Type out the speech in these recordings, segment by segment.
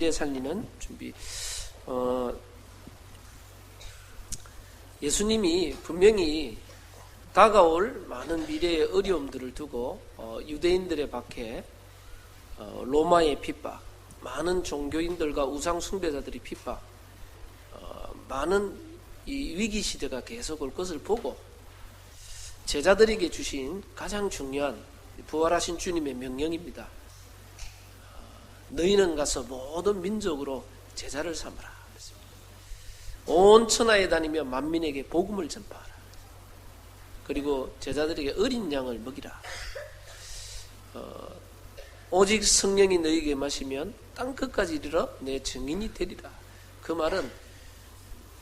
미래 살리는 준비. 예수님이 분명히 다가올 많은 미래의 어려움들을 두고 유대인들의 박해, 로마의 핍박, 많은 종교인들과 우상 숭배자들이 핍박, 많은 이 위기 시대가 계속 올 것을 보고 제자들에게 주신 가장 중요한 부활하신 주님의 명령입니다. 너희는 가서 모든 민족으로 제자를 삼으라. 온 천하에 다니며 만민에게 복음을 전파하라. 그리고 제자들에게 어린 양을 먹이라. 오직 성령이 너희에게 마시면 땅끝까지 이르러 내 증인이 되리라. 그 말은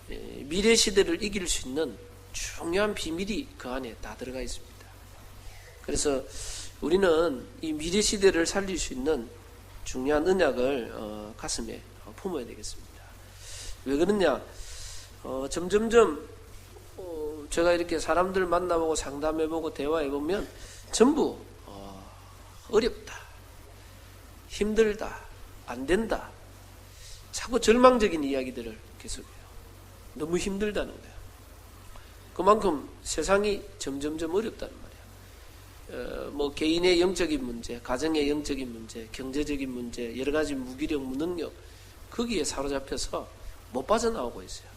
미래 시대를 이길 수 있는 중요한 비밀이 그 안에 다 들어가 있습니다. 그래서 우리는 이 미래 시대를 살릴 수 있는 중요한 언약을 가슴에 품어야 되겠습니다. 왜 그러냐? 점점점 제가 이렇게 사람들 만나보고 상담해보고 대화해보면 전부 어렵다, 힘들다, 안 된다, 자꾸 절망적인 이야기들을 계속해요. 너무 힘들다는 거예요. 그만큼 세상이 점점점 어렵다는 말이에요. 뭐 개인의 영적인 문제, 가정의 영적인 문제, 경제적인 문제, 여러 가지 무기력, 무능력, 거기에 사로잡혀서 못 빠져나오고 있어요.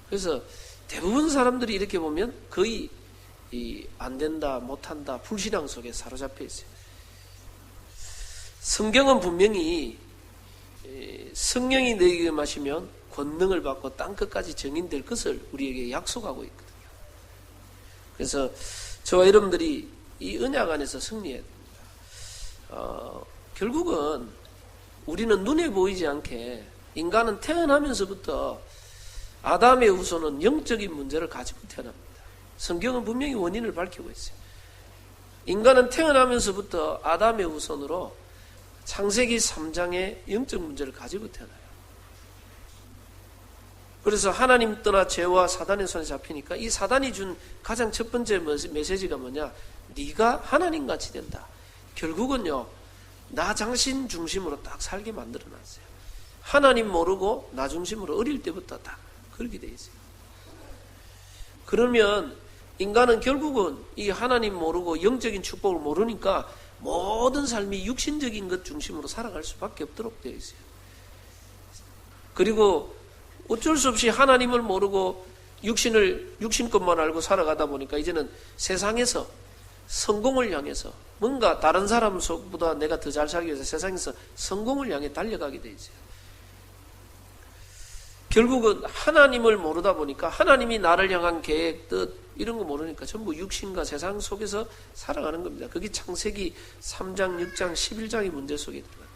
그래서 대부분 사람들이 이렇게 보면 거의 안 된다, 못한다, 불신앙 속에 사로잡혀 있어요. 성경은 분명히 성령이 너희에게 마시면 권능을 받고 땅끝까지 증인될 것을 우리에게 약속하고 있거든요. 그래서 저와 여러분들이 이 언약 안에서 승리해야 됩니다. 결국은 우리는 눈에 보이지 않게 인간은 태어나면서부터 아담의 후손은 영적인 문제를 가지고 태어납니다. 성경은 분명히 원인을 밝히고 있어요. 인간은 태어나면서부터 아담의 후손으로 창세기 3장의 영적 문제를 가지고 태어나요. 그래서 하나님 떠나 죄와 사단의 손에 잡히니까 이 사단이 준 가장 첫 번째 메시지가 뭐냐? 네가 하나님같이 된다. 결국은요, 나 자신 중심으로 딱 살게 만들어놨어요. 하나님 모르고 나 중심으로 어릴 때부터 딱 그렇게 돼 있어요. 그러면 인간은 결국은 이 하나님 모르고 영적인 축복을 모르니까 모든 삶이 육신적인 것 중심으로 살아갈 수밖에 없도록 되어 있어요. 그리고 어쩔 수 없이 하나님을 모르고 육신 것만 알고 살아가다 보니까 이제는 세상에서 성공을 향해서 뭔가 다른 사람보다 내가 더 잘 살기 위해서 세상에서 성공을 향해 달려가게 돼 있어요. 결국은 하나님을 모르다 보니까 하나님이 나를 향한 계획, 뜻 이런 거 모르니까 전부 육신과 세상 속에서 살아가는 겁니다. 그게 창세기 3장, 6장, 11장의 문제 속에 들어가요.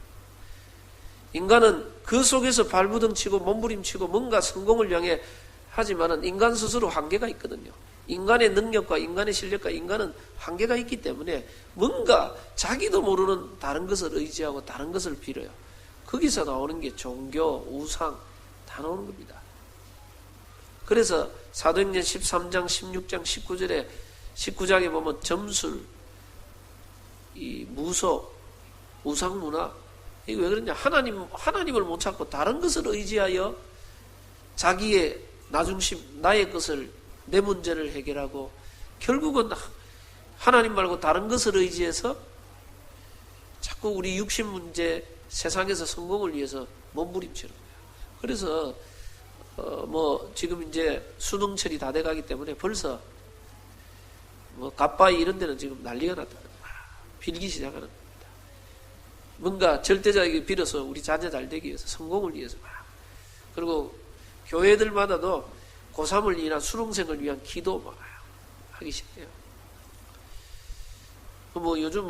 인간은 그 속에서 발부둥치고 몸부림치고 뭔가 성공을 향해 하지만은 인간 스스로 한계가 있거든요. 인간의 능력과 인간의 실력과 인간은 한계가 있기 때문에 뭔가 자기도 모르는 다른 것을 의지하고 다른 것을 빌어요. 거기서 나오는 게 종교, 우상 다 나오는 겁니다. 그래서 사도행전 13장, 16장, 19장에 보면 점술, 이 무속, 우상문화, 이게 왜 그러냐? 하나님을 못 찾고 다른 것을 의지하여 자기의 나중심, 나의 것을, 내 문제를 해결하고 결국은 하나님 말고 다른 것을 의지해서 자꾸 우리 육신 문제, 세상에서 성공을 위해서 몸부림치는 거예요. 그래서 지금 이제 수능철이 다 돼가기 때문에 벌써 갓바위 이런 데는 지금 난리가 났다. 빌기 시작하는 겁니다. 뭔가 절대자에게 빌어서 우리 자녀 잘 되기 위해서 성공을 위해서 그리고 교회들마다도 고3을 위한 수능생을 위한 기도 하기 시작해요. 요즘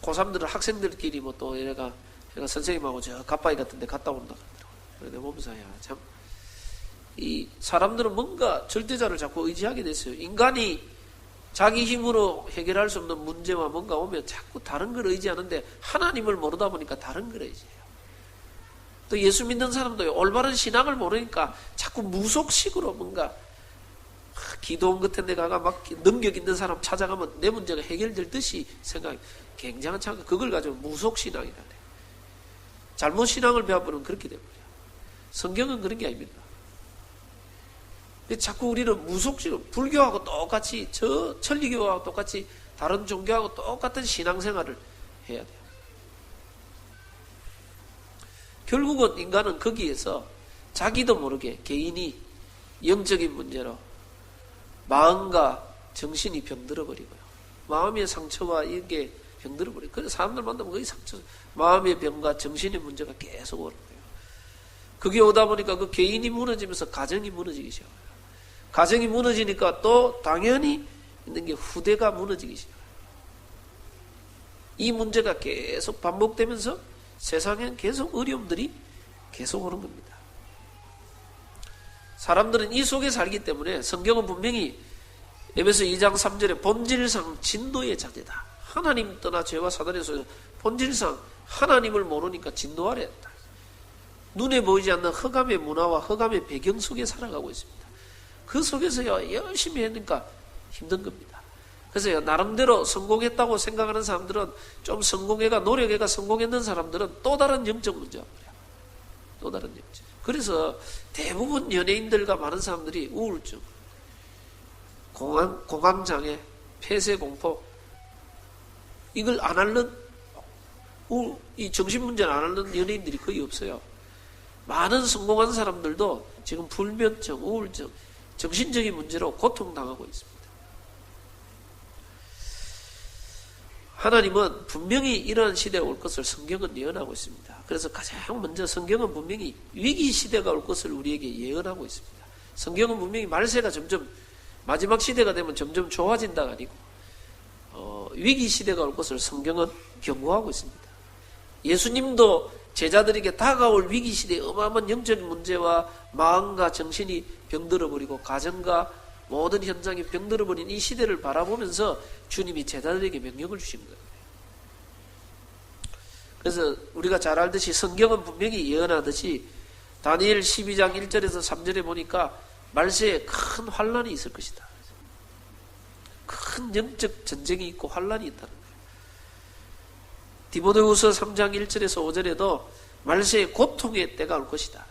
고3들은 학생들끼리 또 얘네가 선생님하고 저 갓바위 같은 데 갔다 온다 그러더라고요. 그래서 보면서 참 이 사람들은 뭔가 절대자를 자꾸 의지하게 됐어요. 인간이 자기 힘으로 해결할 수 없는 문제와 뭔가 오면 자꾸 다른 걸 의지하는데 하나님을 모르다 보니까 다른 걸 의지해요. 또 예수 믿는 사람도 올바른 신앙을 모르니까 자꾸 무속식으로 뭔가 기도원 같은 데 가가 막 능력 있는 사람 찾아가면 내 문제가 해결될 듯이 생각해. 굉장한 착각. 그걸 가지고 무속신앙이라네. 잘못 신앙을 배워버리면 그렇게 됩니다. 성경은 그런 게 아닙니다. 자꾸 우리는 무속신앙, 불교하고 똑같이, 천리교하고 똑같이 다른 종교하고 똑같은 신앙생활을 해야 돼요. 결국은 인간은 거기에서 자기도 모르게 개인이 영적인 문제로 마음과 정신이 병들어버리고요. 마음의 상처와 이게 병들어버려요. 그래서 사람들 만나면 거의 상처, 마음의 병과 정신의 문제가 계속 오는 거예요. 그게 오다 보니까 그 개인이 무너지면서 가정이 무너지기 시작해요. 가정이 무너지니까 또 당연히 있는 게 후대가 무너지기 시작해요. 이 문제가 계속 반복되면서 세상엔 계속 어려움들이 계속 오는 겁니다. 사람들은 이 속에 살기 때문에 성경은 분명히 에베소 2장 3절에 본질상 진노의 자녀다. 하나님 떠나 죄와 사단의 속에서 본질상 하나님을 모르니까 진노하려 했다. 눈에 보이지 않는 흑암의 문화와 흑암의 배경 속에 살아가고 있습니다. 그 속에서요 열심히 하니까 힘든 겁니다. 그래서 나름대로 성공했다고 생각하는 사람들은 좀 성공해가 노력해가 성공했는 사람들은 또 다른 영적 문제가 버려요. 또 다른 영적. 그래서 대부분 연예인들과 많은 사람들이 우울증, 공황장애, 폐쇄공포 이걸 안 앓는 이 정신문제를 안 앓는 연예인들이 거의 없어요. 많은 성공한 사람들도 지금 불면증, 우울증, 정신적인 문제로 고통당하고 있습니다. 하나님은 분명히 이러한 시대가 올 것을 성경은 예언하고 있습니다. 그래서 가장 먼저 성경은 분명히 위기 시대가 올 것을 우리에게 예언하고 있습니다. 성경은 분명히 말세가 점점 마지막 시대가 되면 점점 좋아진다가 아니고 위기 시대가 올 것을 성경은 경고하고 있습니다. 예수님도 제자들에게 다가올 위기 시대에 어마어마한 영적인 문제와 마음과 정신이 병들어버리고 가정과 모든 현장이 병들어버린 이 시대를 바라보면서 주님이 제자들에게 명령을 주신 거예요. 그래서 우리가 잘 알듯이 성경은 분명히 예언하듯이 다니엘 12장 1절에서 3절에 보니까 말세에 큰 환란이 있을 것이다. 큰 영적 전쟁이 있고 환란이 있다는 거예요. 디모데후서 3장 1절에서 5절에도 말세에 고통의 때가 올 것이다.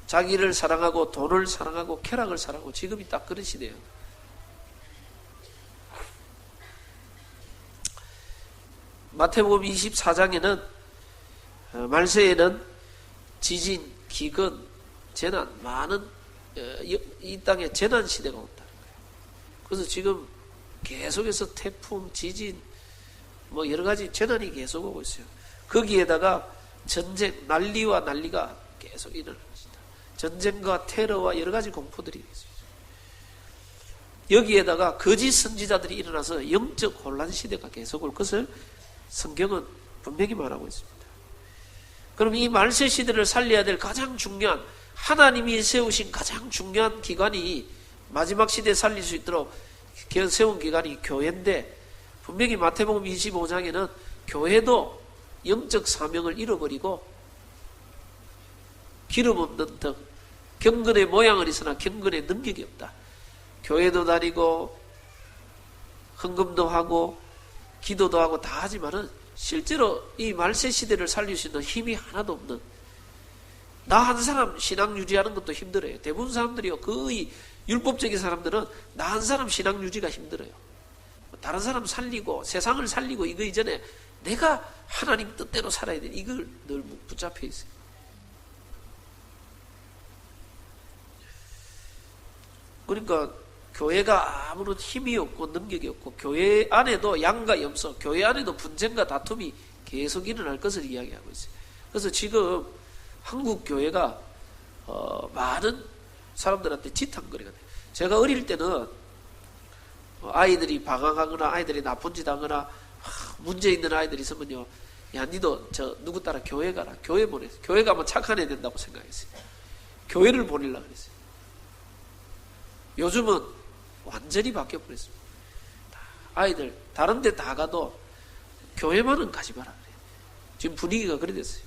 자기를 사랑하고 돈을 사랑하고 쾌락을 사랑하고 지금이 딱 그런 시대예요. 마태복음 24장에는 말세에는 지진, 기근, 재난, 많은 이 땅에 재난 시대가 온다는 거예요. 그래서 지금 계속해서 태풍, 지진, 뭐 여러 가지 재난이 계속 오고 있어요. 거기에다가 전쟁, 난리와 난리가 계속 일어날 것이다. 전쟁과 테러와 여러 가지 공포들이 있어요. 여기에다가 거짓 선지자들이 일어나서 영적 혼란 시대가 계속 올 것을 성경은 분명히 말하고 있습니다. 그럼 이 말세 시대를 살려야 될 가장 중요한 하나님이 세우신 가장 중요한 기관이 마지막 시대에 살릴 수 있도록 세운 기관이 교회인데 분명히 마태복음 25장에는 교회도 영적 사명을 잃어버리고 기름 없는 등 경건의 모양은 있으나 경건의 능력이 없다. 교회도 다니고 헌금도 하고 기도도 하고 다 하지만은 실제로 이 말세 시대를 살릴 수 있는 힘이 하나도 없는 나 한 사람 신앙 유지하는 것도 힘들어요. 대부분 사람들이요 거의 율법적인 사람들은 나 한 사람 신앙 유지가 힘들어요. 다른 사람 살리고 세상을 살리고 이거 이전에 내가 하나님 뜻대로 살아야 돼. 이걸 늘 붙잡혀 있어요. 그러니까 교회가 아무런 힘이 없고 능력이 없고 교회 안에도 양과 염소, 교회 안에도 분쟁과 다툼이 계속 일어날 것을 이야기하고 있어요. 그래서 지금 한국 교회가 많은 사람들한테 지탄거리가 돼요. 제가 어릴 때는 아이들이 방황하거나 아이들이 나쁜 짓 하거나 문제 있는 아이들이 있으면요, 야 니도 저 누구 따라 교회 가라, 교회 보내서 교회 가면 착한 애 된다고 생각했어요. 교회를 보내려고 그랬어요. 요즘은 완전히 바뀌어버렸습니다. 아이들 다른 데 다 가도 교회만은 가지 마라 그래요. 지금 분위기가 그래 됐어요.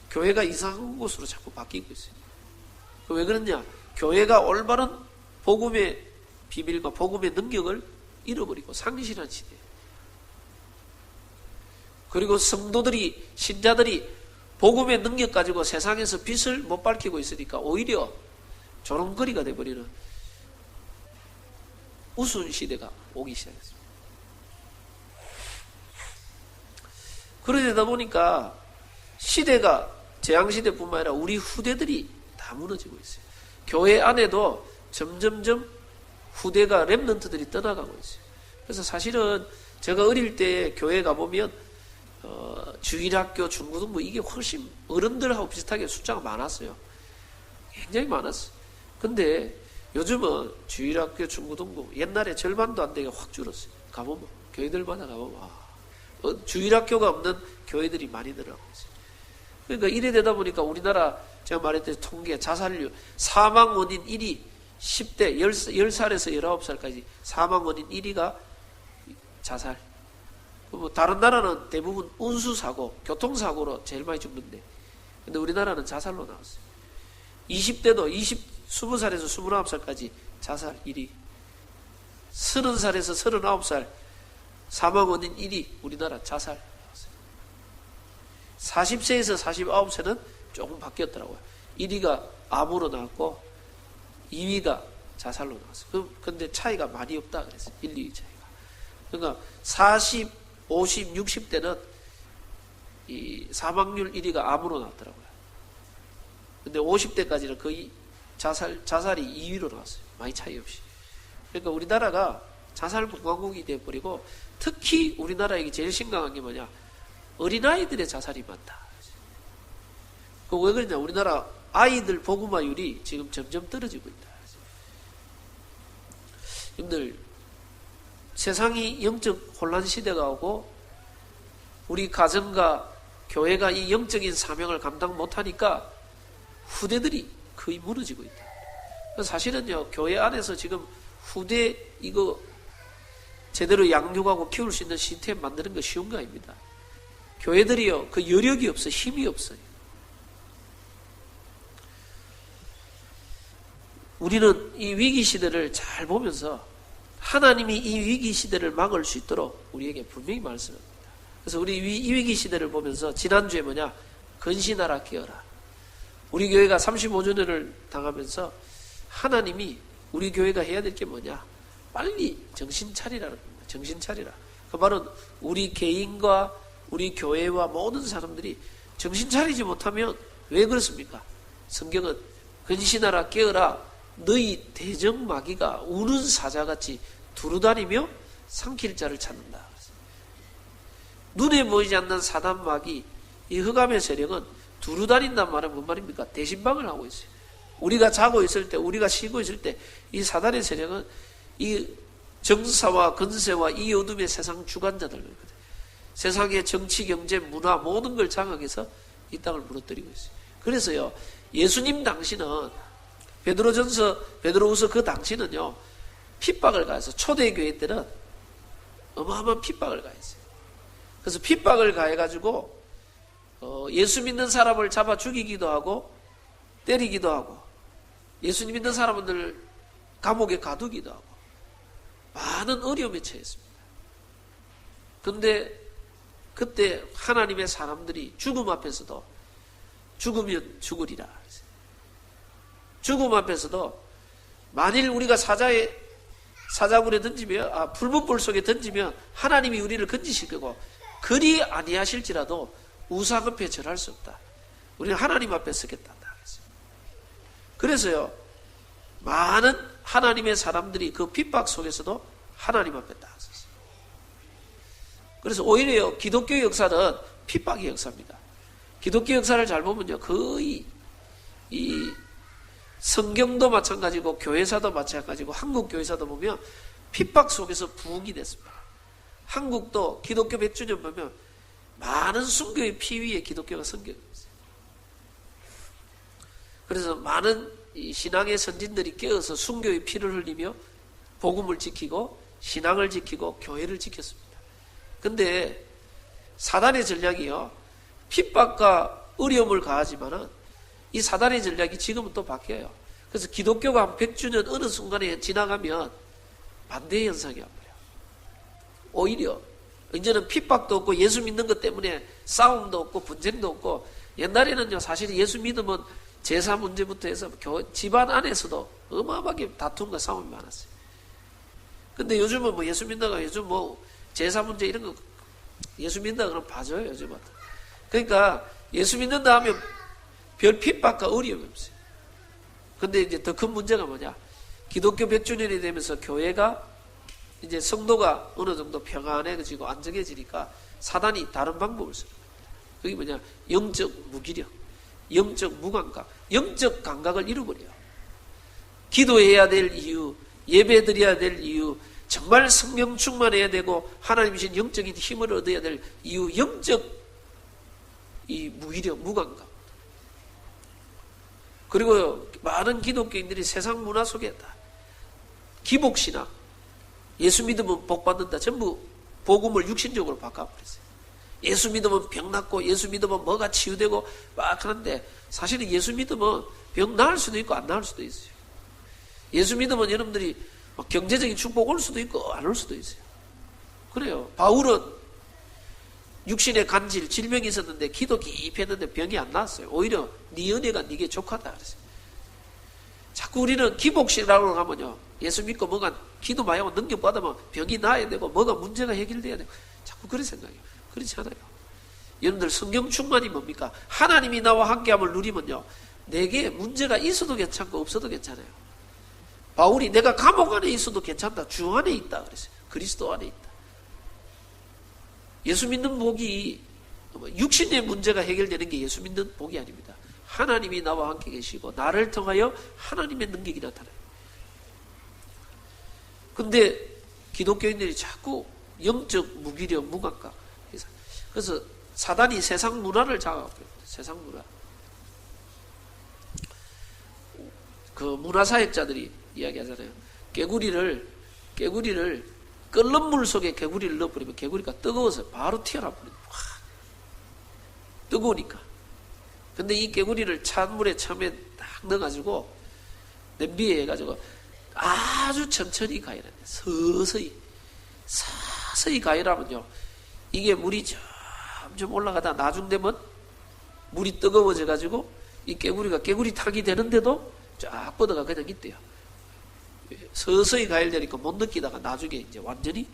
교회가 이상한 곳으로 자꾸 바뀌고 있어요. 왜 그러냐? 교회가 올바른 복음의 비밀과 복음의 능력을 잃어버리고 상실한 시대예요. 그리고 성도들이, 신자들이 복음의 능력 가지고 세상에서 빛을 못 밝히고 있으니까 오히려 조롱거리가 돼버리는 우스운 시대가 오기 시작했습니다. 그러다 보니까 시대가 재앙시대뿐만 아니라 우리 후대들이 다 무너지고 있어요. 교회 안에도 점점점 후대가 렘넌트들이 떠나가고 있어요. 그래서 사실은 제가 어릴 때 교회 가보면 주일학교, 중고등부 이게 훨씬 어른들하고 비슷하게 숫자가 많았어요. 굉장히 많았어요. 근데 요즘은 주일학교, 중고등부 옛날에 절반도 안 되게 확 줄었어요. 가보면 교회들마다 가보면 주일학교가 없는 교회들이 많이 늘어나고 있어요. 그러니까 이래 되다 보니까 우리나라 제가 말했듯이 통계 자살률 사망 원인 1위 10대 10살에서 19살까지 사망 원인 1위가 자살. 뭐 다른 나라는 대부분 운수사고 교통사고로 제일 많이 죽는데 근데 우리나라는 자살로 나왔어요. 20대도 20살에서 29살까지 자살 1위 30살에서 39살 사망 원인 1위 우리나라 자살. 40세에서 49세는 조금 바뀌었더라고요. 1위가 암으로 나왔고 2위가 자살로 나왔어요. 근데 차이가 많이 없다 그랬어요. 1, 2위 차이가. 그러니까 40, 50, 60대는 이 사망률 1위가 암으로 나왔더라고요. 근데 50대까지는 거의 자살이 2위로 나왔어요. 많이 차이 없이. 그러니까 우리나라가 자살 공화국이 되어버리고 특히 우리나라에게 제일 심각한 게 뭐냐? 어린아이들의 자살이 많다. 왜 그러냐? 우리나라 아이들 복음화율이 지금 점점 떨어지고 있다. 여러분들 세상이 영적 혼란 시대가 오고 우리 가정과 교회가 이 영적인 사명을 감당 못하니까 후대들이 거의 무너지고 있다. 사실은요 교회 안에서 지금 후대 이거 제대로 양육하고 키울 수 있는 시스템 만드는 거 쉬운 거 아닙니다. 교회들이요 그 여력이 없어 힘이 없어요. 우리는 이 위기 시대를 잘 보면서 하나님이 이 위기 시대를 막을 수 있도록 우리에게 분명히 말씀합니다. 그래서 우리 이 위기 시대를 보면서 지난주에 뭐냐? 근신하라 깨어라. 우리 교회가 35주년을 당하면서 하나님이 우리 교회가 해야 될 게 뭐냐? 빨리 정신 차리라는 겁니다. 정신 차리라. 그 말은 우리 개인과 우리 교회와 모든 사람들이 정신 차리지 못하면 왜 그렇습니까? 성경은 근신하라 깨어라. 너희 대적마귀가 우는 사자같이 두루다니며 삼킬 자를 찾는다. 눈에 보이지 않는 사단마귀, 이 흑암의 세력은 두루다닌단 말은 뭔 말입니까? 대신방을 하고 있어요. 우리가 자고 있을 때, 우리가 쉬고 있을 때, 이 사단의 세력은 이 정사와 근세와 이 어둠의 세상 주관자들거든요. 세상의 정치, 경제, 문화 모든 걸 장악해서 이 땅을 무너뜨리고 있어요. 그래서요, 예수님 당시는 베드로후서 그 당시는요 핍박을 가해서 초대교회 때는 어마어마한 핍박을 가했어요. 그래서 핍박을 가해가지고 예수 믿는 사람을 잡아 죽이기도 하고 때리기도 하고 예수 믿는 사람들 감옥에 가두기도 하고 많은 어려움에 처했습니다. 그런데 그때 하나님의 사람들이 죽음 앞에서도 죽으면 죽으리라. 죽음 앞에서도 만일 우리가 사자굴에 던지면 불문불 속에 던지면 하나님이 우리를 건지실 거고 그리 아니하실지라도 우상 앞에 절할 수 없다. 우리는 하나님 앞에 서겠다. 그래서요 많은 하나님의 사람들이 그 핍박 속에서도 하나님 앞에 딱 섰어요. 그래서 오히려 기독교 역사는 핍박의 역사입니다. 기독교 역사를 잘 보면요 거의 이 성경도 마찬가지고 교회사도 마찬가지고 한국 교회사도 보면 핍박 속에서 부흥이 됐습니다. 한국도 기독교 100주년 보면 많은 순교의 피 위에 기독교가 성경이 있어요. 그래서 많은 이 신앙의 선진들이 깨어서 순교의 피를 흘리며 복음을 지키고 신앙을 지키고 교회를 지켰습니다. 근데 사단의 전략이요 핍박과 어려움을 가하지만은 이 사단의 전략이 지금은 또 바뀌어요. 그래서 기독교가 한 100주년 어느 순간에 지나가면 반대의 현상이 와버려요. 오히려 이제는 핍박도 없고 예수 믿는 것 때문에 싸움도 없고 분쟁도 없고, 옛날에는요 사실 예수 믿으면 제사 문제부터 해서 집안 안에서도 어마어마하게 다툼과 싸움이 많았어요. 근데 요즘은 뭐 예수 믿다가 요즘 뭐 제사 문제 이런 거 예수 믿는다 그러면 봐줘요 요즘은. 그러니까 예수 믿는다 하면 별 핍박과 어려움이 없어요. 근데 이제 더 큰 문제가 뭐냐, 기독교 100주년이 되면서 교회가 이제 성도가 어느 정도 평안해지고 안정해지니까 사단이 다른 방법을 쓰는 거예요. 그게 뭐냐, 영적 무기력, 영적 무감각, 영적 감각을 잃어버려요. 기도해야 될 이유, 예배드려야 될 이유, 정말 성령 충만해야 되고 하나님 주신 영적인 힘을 얻어야 될 이유, 영적 이 무기력, 무감각. 그리고 많은 기독교인들이 세상 문화 속에 다 기복신앙, 예수 믿으면 복 받는다, 전부 복음을 육신적으로 바꿔버렸어요. 예수 믿으면 병 낫고 예수 믿으면 뭐가 치유되고 막 하는데, 사실은 예수 믿으면 병 나을 수도 있고 안 나을 수도 있어요. 예수 믿으면 여러분들이 경제적인 축복 올 수도 있고 안 올 수도 있어요. 그래요. 바울은 육신의 간질, 질병이 있었는데 기도 깊이 했는데 병이 안 나았어요. 오히려 네 은혜가 네게 족하다 그랬어요. 자꾸 우리는 기복신앙으로 가면요, 예수 믿고 뭐가 기도 많이 하고 능력받으면 병이 나아야 되고 뭐가 문제가 해결돼야 되고 자꾸 그런 생각이에요. 그렇지 않아요. 여러분들 성경 충만이 뭡니까? 하나님이 나와 함께함을 누리면요, 내게 문제가 있어도 괜찮고 없어도 괜찮아요. 바울이 내가 감옥 안에 있어도 괜찮다, 주 안에 있다 그랬어요. 그리스도 안에 있다. 예수 믿는 복이 육신의 문제가 해결되는 게 예수 믿는 복이 아닙니다. 하나님이 나와 함께 계시고 나를 통하여 하나님의 능력이 나타나요. 근데 기독교인들이 자꾸 영적 무기력, 무감각, 그래서 사단이 세상 문화를 장악합니다. 세상 문화. 그 문화사역자들이 이야기하잖아요. 개구리를 끓는 물 속에 개구리를 넣어버리면 개구리가 뜨거워서 바로 튀어나버립니다. 뜨거우니까. 근데 이 개구리를 찬물에 처음에 딱 넣어가지고 냄비에 해가지고 아주 천천히 가열해야 돼. 서서히 가열하면요, 이게 물이 점점 올라가다 나중 되면 물이 뜨거워져가지고 이 개구리탕이 되는데도 쫙 뻗어가 그냥 있대요. 서서히 가열되니까 못 느끼다가 나중에 이제 완전히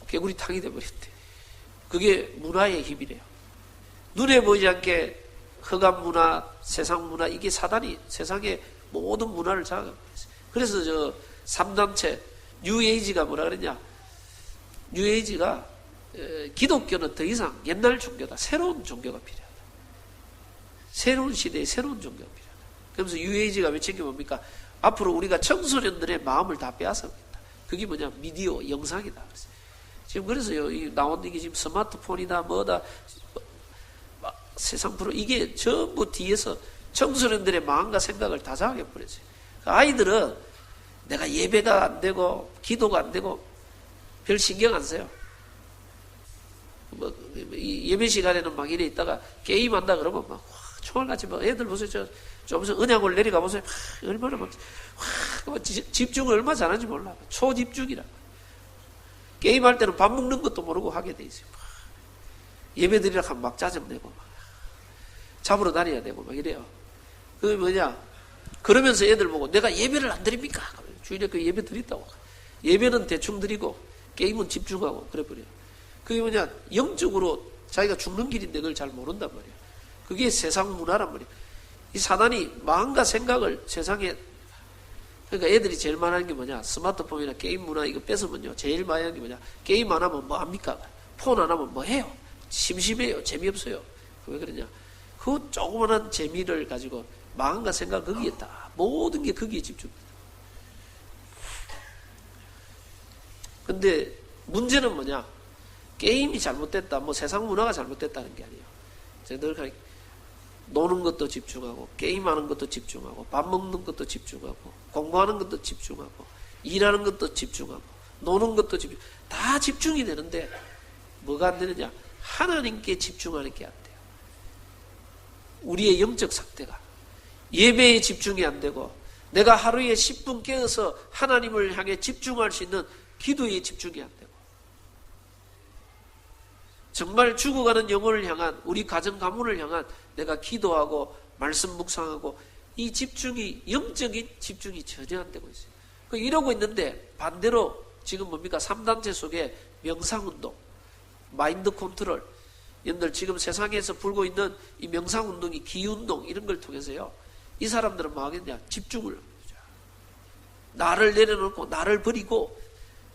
개구리탕이 돼버렸대. 그게 문화의 힘이래요. 눈에 보이지 않게 흑암 문화, 세상 문화, 이게 사단이 세상의 모든 문화를 장악하고 있어요. 그래서 저 3단체 뉴에이지가 뭐라 그랬냐, 뉴에이지가 기독교는 더 이상 옛날 종교다, 새로운 종교가 필요하다, 새로운 시대에 새로운 종교가 필요하다. 그러면서 뉴에이지가 외친 게 뭡니까? 앞으로 우리가 청소년들의 마음을 다 빼앗아버린다. 그게 뭐냐, 미디어, 영상이다. 지금 그래서요, 이 나온 이게 지금 스마트폰이다, 뭐다, 세상 프로, 이게 전부 뒤에서 청소년들의 마음과 생각을 다 장악해버렸어요. 아이들은 내가 예배가 안 되고 기도가 안 되고 별 신경 안 써요. 예배 시간에는 막 이래 있다가 게임한다 그러면 막 총알같이 막, 애들 보세요. 좀 은양을 내려가 보세요. 얼마나 막 집중을 얼마나 잘하는지 몰라. 초집중이라. 게임할 때는 밥 먹는 것도 모르고 하게 돼 있어요. 예배 드리라 하면 막 짜증내고 막 잡으러 다녀야 되고 막 이래요. 그게 뭐냐, 그러면서 애들 보고 내가 예배를 안 드립니까? 주일에 그 예배 드린다고. 예배는 대충 드리고 게임은 집중하고 그래버려요. 그게 뭐냐, 영적으로 자기가 죽는 길인데 그걸 잘 모른단 말이에요. 그게 세상 문화란 말이에요. 이 사단이 마음과 생각을 세상에, 그러니까 애들이 제일 많이 하는 게 뭐냐, 스마트폰이나 게임 문화 이거 뺏으면요, 제일 많이 하는 게 뭐냐, 게임 안 하면 뭐 합니까? 폰 안 하면 뭐 해요? 심심해요? 재미없어요? 왜 그러냐, 그 조그만한 재미를 가지고 마음과 생각 거기에 다, 모든 게 거기에 집중돼요. 근데 문제는 뭐냐, 게임이 잘못됐다, 뭐 세상 문화가 잘못됐다는 게 아니에요. 제가 늘 노는 것도 집중하고, 게임하는 것도 집중하고, 밥 먹는 것도 집중하고, 공부하는 것도 집중하고, 일하는 것도 집중하고, 노는 것도 다 집중이 되는데 뭐가 안 되느냐, 하나님께 집중하는 게 안 돼요. 우리의 영적 상태가 예배에 집중이 안 되고, 내가 하루에 10분 깨어서 하나님을 향해 집중할 수 있는 기도에 집중이 안 되고, 정말 죽어가는 영혼을 향한, 우리 가정 가문을 향한 내가 기도하고 말씀 묵상하고, 이 집중이, 영적인 집중이 전혀 안 되고 있어요. 이러고 있는데 반대로 지금 뭡니까? 3단체 속에 명상운동, 마인드 컨트롤, 여러분들 지금 세상에서 불고 있는 이 명상운동이 기운동 이런 걸 통해서요, 이 사람들은 뭐 하겠냐? 집중을 합니다. 나를 내려놓고 나를 버리고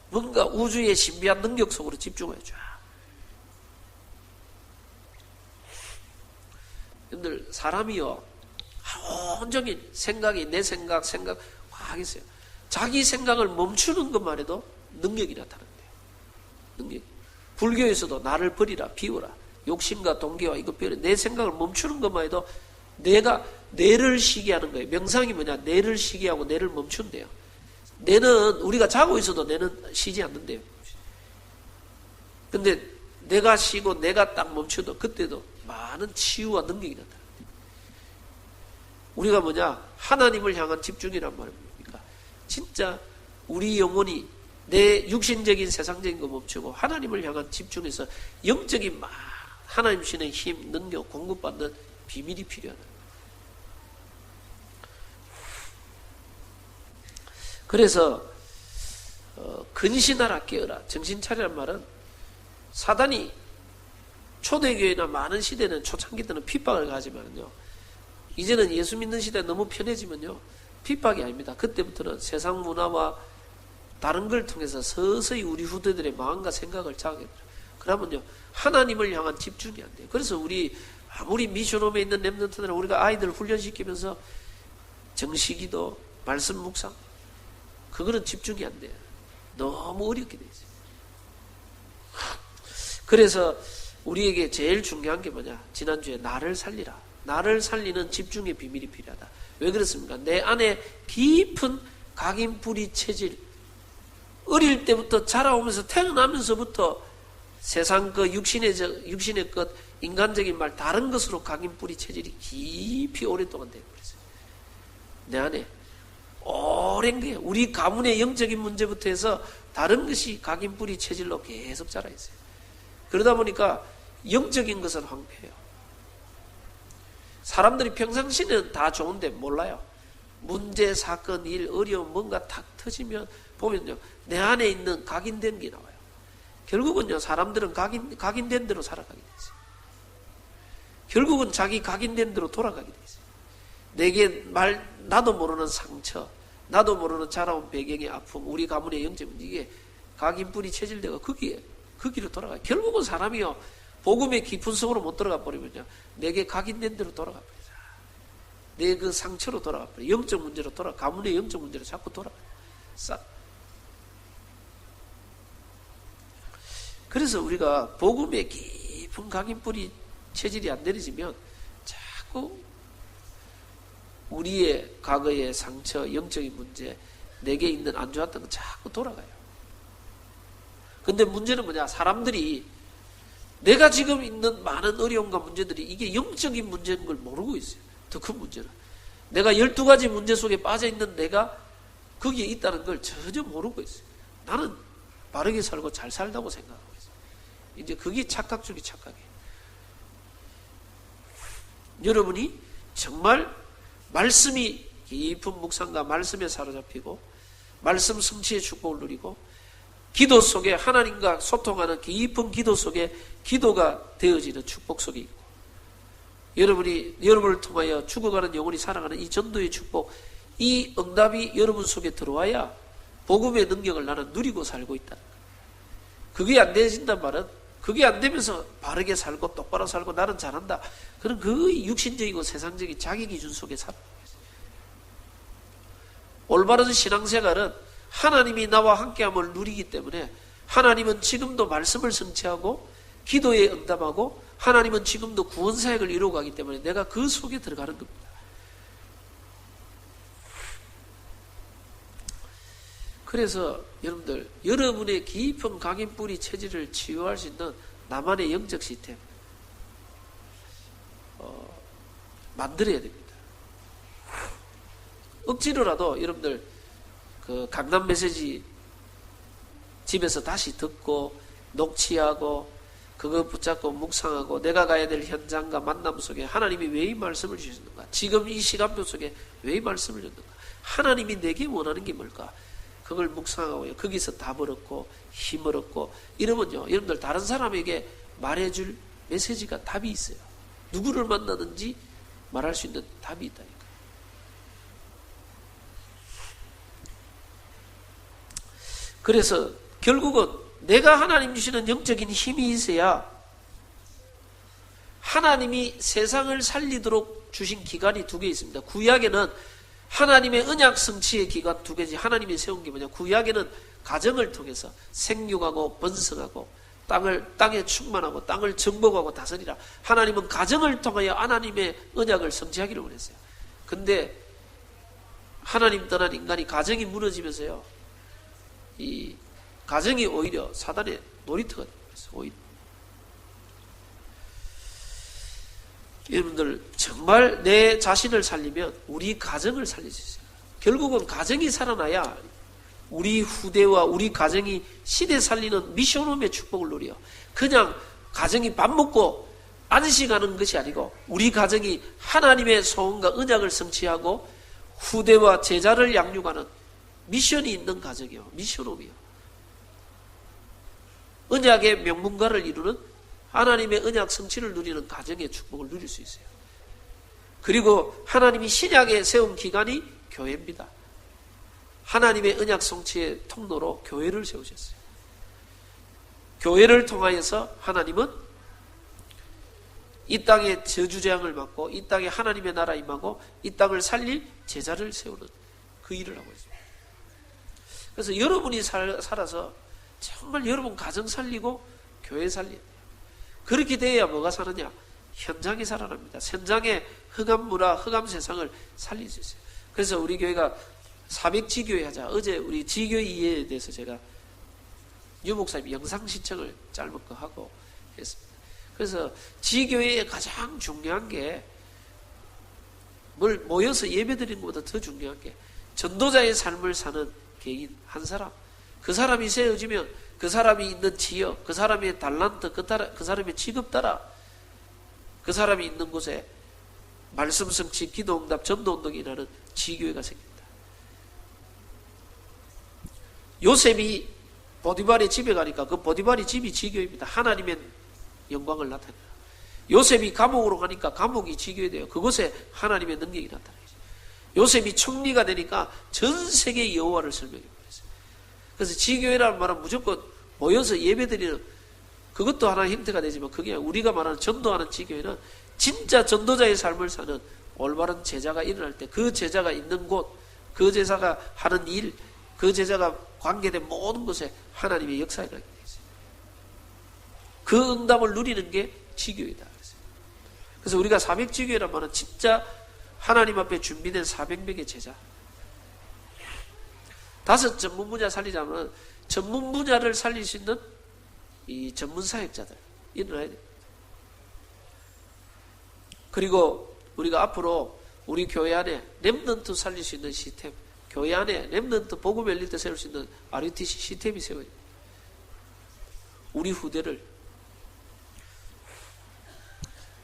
뭔가 우주의 신비한 능력 속으로 집중해줘. 여러분들 사람이요, 온종일 생각이, 내 생각 하겠어요. 자기 생각을 멈추는 것만 해도 능력이 나타난대요. 능력. 불교에서도 나를 버리라, 비워라, 욕심과 동기와 이거 비워라, 내 생각을 멈추는 것만 해도 내가 뇌를 쉬게 하는 거예요. 명상이 뭐냐? 뇌를 쉬게 하고 뇌를 멈춘대요. 뇌는 우리가 자고 있어도 뇌는 쉬지 않는데요. 근데 내가 쉬고 내가 딱 멈춰도 그때도 많은 치유와 능력이 나타납니다. 우리가 뭐냐? 하나님을 향한 집중이란 말입니까? 진짜 우리 영혼이 내 육신적인 세상적인 거 멈추고 하나님을 향한 집중해서 영적인 하나님 신의 힘, 능력 공급받는 비밀이 필요하다. 그래서 근신하라, 깨어라, 정신 차리란 말은, 사단이 초대교회나 많은 시대는, 초창기 때는 핍박을 가지만요, 이제는 예수 믿는 시대 너무 편해지면요, 핍박이 아닙니다. 그때부터는 세상 문화와 다른 걸 통해서 서서히 우리 후대들의 마음과 생각을 자극해요. 그러면요, 하나님을 향한 집중이 안 돼요. 그래서 우리 아무리 미션홈에 있는 렘넌트들은 우리가 아이들 훈련시키면서 정시기도, 말씀 묵상, 그거는 집중이 안 돼요. 너무 어렵게 돼 있어요. 그래서 우리에게 제일 중요한 게 뭐냐? 지난주에 나를 살리라. 나를 살리는 집중의 비밀이 필요하다. 왜 그렇습니까? 내 안에 깊은 각인뿌리 체질, 어릴 때부터 자라오면서 태어나면서부터 세상 그 육신의 것, 인간적인 말, 다른 것으로 각인뿌리 체질이 깊이 오랫동안 되고 그랬어요. 내 안에 오랜 게 우리 가문의 영적인 문제부터 해서 다른 것이 각인뿌리 체질로 계속 자라 있어요. 그러다 보니까 영적인 것은 황폐해요. 사람들이 평상시는 다 좋은데 몰라요. 문제, 사건, 일, 어려움 뭔가 탁 터지면 보면요, 내 안에 있는 각인된 게 나와요. 결국은요, 사람들은 각인된 대로 살아가게 돼 있어요. 결국은 자기 각인된 대로 돌아가게 돼 있어요. 내게 나도 모르는 상처, 나도 모르는 자라온 배경의 아픔, 우리 가문의 영적 문제, 이게 각인뿌리 체질되고 그 길로 돌아가요. 결국은 사람이요, 복음의 깊은 속으로 못 들어가 버리면요, 내게 각인된 대로 돌아가 버려요. 내 그 상처로 돌아가 버려요. 영적 문제로 가문의 영적 문제로 자꾸 돌아가요. 그래서 우리가 복음의 깊은 각인뿌리 체질이 안 내려지면 자꾸 우리의 과거의 상처, 영적인 문제, 내게 있는 안 좋았던 건 자꾸 돌아가요. 근데 문제는 뭐냐? 사람들이 내가 지금 있는 많은 어려움과 문제들이 이게 영적인 문제인 걸 모르고 있어요. 더 큰 문제는. 내가 12가지 문제 속에 빠져있는 내가 거기에 있다는 걸 전혀 모르고 있어요. 나는 바르게 살고 잘 살다고 생각하고 있어요. 이제 그게 착각 중에 착각이에요. 여러분이 정말 말씀이 깊은 묵상과 말씀에 사로잡히고 말씀 성취의 축복을 누리고 기도 속에 하나님과 소통하는 깊은 기도 속에 기도가 되어지는 축복 속에 있고, 여러분을 통하여 죽어가는 영혼이 살아가는 이 전도의 축복, 이 응답이 여러분 속에 들어와야 복음의 능력을 나는 누리고 살고 있다는 거예요. 그게 안 되어진단 말은, 그게 안 되면서 바르게 살고 똑바로 살고 나는 잘한다, 그런 그 육신적이고 세상적인 자기 기준 속에 살아가고 있어요. 올바른 신앙생활은 하나님이 나와 함께함을 누리기 때문에, 하나님은 지금도 말씀을 성취하고 기도에 응답하고 하나님은 지금도 구원사역을 이루어가기 때문에 내가 그 속에 들어가는 겁니다. 그래서 여러분들, 여러분의 깊은 각인뿌리 체질을 치유할 수 있는 나만의 영적 시스템 만들어야 됩니다. 억지로라도 여러분들 그 강남 메시지 집에서 다시 듣고 녹취하고 그거 붙잡고 묵상하고 내가 가야 될 현장과 만남 속에 하나님이 왜 이 말씀을 주셨는가? 지금 이 시간표 속에 왜 이 말씀을 줬는가? 하나님이 내게 원하는 게 뭘까? 그걸 묵상하고요. 거기서 답을 얻고 힘을 얻고 이러면요. 여러분들 다른 사람에게 말해줄 메시지가 답이 있어요. 누구를 만나든지 말할 수 있는 답이 있다니까. 그래서 결국은 내가 하나님 주시는 영적인 힘이 있어야 하나님이 세상을 살리도록 주신 기간이 두 개 있습니다. 구약에는 하나님의 언약 성취의 기간 두 개지. 하나님이 세운 게 뭐냐? 구약에는 가정을 통해서 생육하고 번성하고 땅에 충만하고 땅을 정복하고 다스리라. 하나님은 가정을 통하여 하나님의 언약을 성취하기를 원했어요. 근데 하나님 떠난 인간이 가정이 무너지면서요, 이 가정이 오히려 사단의 놀이터가 되어버렸어요. 오히려. 여러분들 정말 내 자신을 살리면 우리 가정을 살릴 수 있어요. 결국은 가정이 살아나야 우리 후대와 우리 가정이 시대 살리는 미션홈의 축복을 누려. 그냥 가정이 밥 먹고 안식하는 것이 아니고 우리 가정이 하나님의 소원과 언약을 성취하고 후대와 제자를 양육하는 미션이 있는 가정이요. 미션홈이요. 언약의 명문가를 이루는 하나님의 언약 성취를 누리는 가정의 축복을 누릴 수 있어요. 그리고 하나님이 신약에 세운 기관이 교회입니다. 하나님의 언약 성취의 통로로 교회를 세우셨어요. 교회를 통하여서 하나님은 이 땅에 저주재앙을 막고 이 땅에 하나님의 나라 임하고 이 땅을 살릴 제자를 세우는 그 일을 하고 있습니다. 그래서 여러분이 살아서 정말 여러분 가정 살리고 교회 살리고 그렇게 돼야 뭐가 사느냐? 현장이 살아납니다. 현장의 흑암 문화, 흑암 세상을 살릴 수 있어요. 그래서 우리 교회가 400지교회 하자. 어제 우리 지교회 이해에 대해서 제가 유 목사님 영상 시청을 짧은 거 하고 했습니다. 그래서 지교회의 가장 중요한 게 뭘 모여서 예배드리는 것보다 더 중요한 게 전도자의 삶을 사는 개인 한 사람. 그 사람이 세워지면 그 사람이 있는 지역, 그 사람의 달란트, 그 사람의 직업 따라 그 사람이 있는 곳에 말씀 성취, 기도 응답, 전도 운동이 일어나는 지교회가 생깁니다. 요셉이 보디발의 집에 가니까 그 보디발의 집이 지교회입니다. 하나님의 영광을 나타내요. 요셉이 감옥으로 가니까 감옥이 지교회 돼요. 그곳에 하나님의 능력이 나타나요. 요셉이 총리가 되니까 전 세계의 여호와를 설명해 버렸어요. 그래서 지교회라는 말은 무조건 모여서 예배드리는 그것도 하나의 형태가 되지만 그게 우리가 말하는 전도하는 지교회는 진짜 전도자의 삶을 사는 올바른 제자가 일어날 때 그 제자가 있는 곳, 그 제자가 하는 일, 그 제자가 관계된 모든 곳에 하나님의 역사가 일어나게 되어 있어요. 그 응답을 누리는 게 지교회다. 그래서 우리가 400지교회란 말은 진짜 하나님 앞에 준비된 400명의 제자. 5 전문 분야 살리자면 전문 분야를 살릴 수 있는 이 전문 사역자들 일어나야 됩니다. 그리고 우리가 앞으로 우리 교회 안에 렘넌트 살릴 수 있는 시스템, 교회 안에 렘넌트 복음 열릴 때 세울 수 있는 RUTC 시스템이 세워야 됩니다. 우리 후대를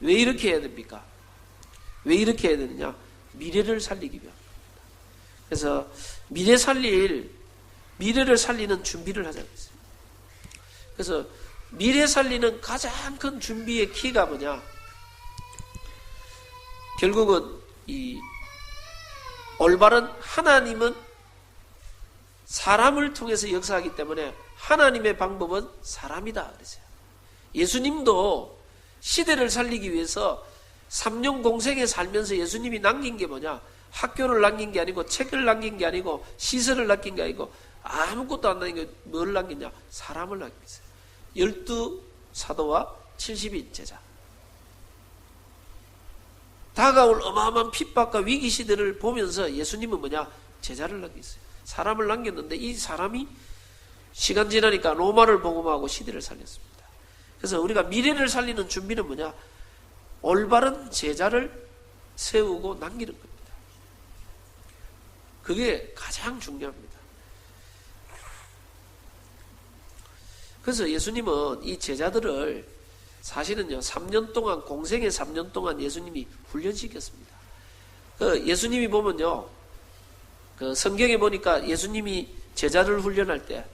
왜 이렇게 해야 됩니까? 왜 이렇게 해야 되느냐? 미래를 살리기 위함입니다. 그래서 미래를 살리는 준비를 하자고 했어요. 그래서 미래 살리는 가장 큰 준비의 키가 뭐냐? 결국은 이 올바른 하나님은 사람을 통해서 역사하기 때문에 하나님의 방법은 사람이다 그랬어요. 예수님도 시대를 살리기 위해서 3년 공생에 살면서 예수님이 남긴 게 뭐냐? 학교를 남긴 게 아니고 책을 남긴 게 아니고 시설을 남긴 게 아니고 아무것도 안 남긴 게 뭘 남겼냐? 사람을 남겼어요. 12사도와 70인 제자. 다가올 어마어마한 핍박과 위기 시대를 보면서 예수님은 뭐냐? 제자를 남겼어요. 사람을 남겼는데 이 사람이 시간 지나니까 로마를 복음하고 시대를 살렸습니다. 그래서 우리가 미래를 살리는 준비는 뭐냐? 올바른 제자를 세우고 남기는 겁니다. 그게 가장 중요합니다. 그래서 예수님은 이 제자들을 사실은요, 3년 동안, 공생의 3년 동안 예수님이 훈련시켰습니다. 예수님이 보면요, 성경에 보니까 예수님이 제자를 훈련할 때,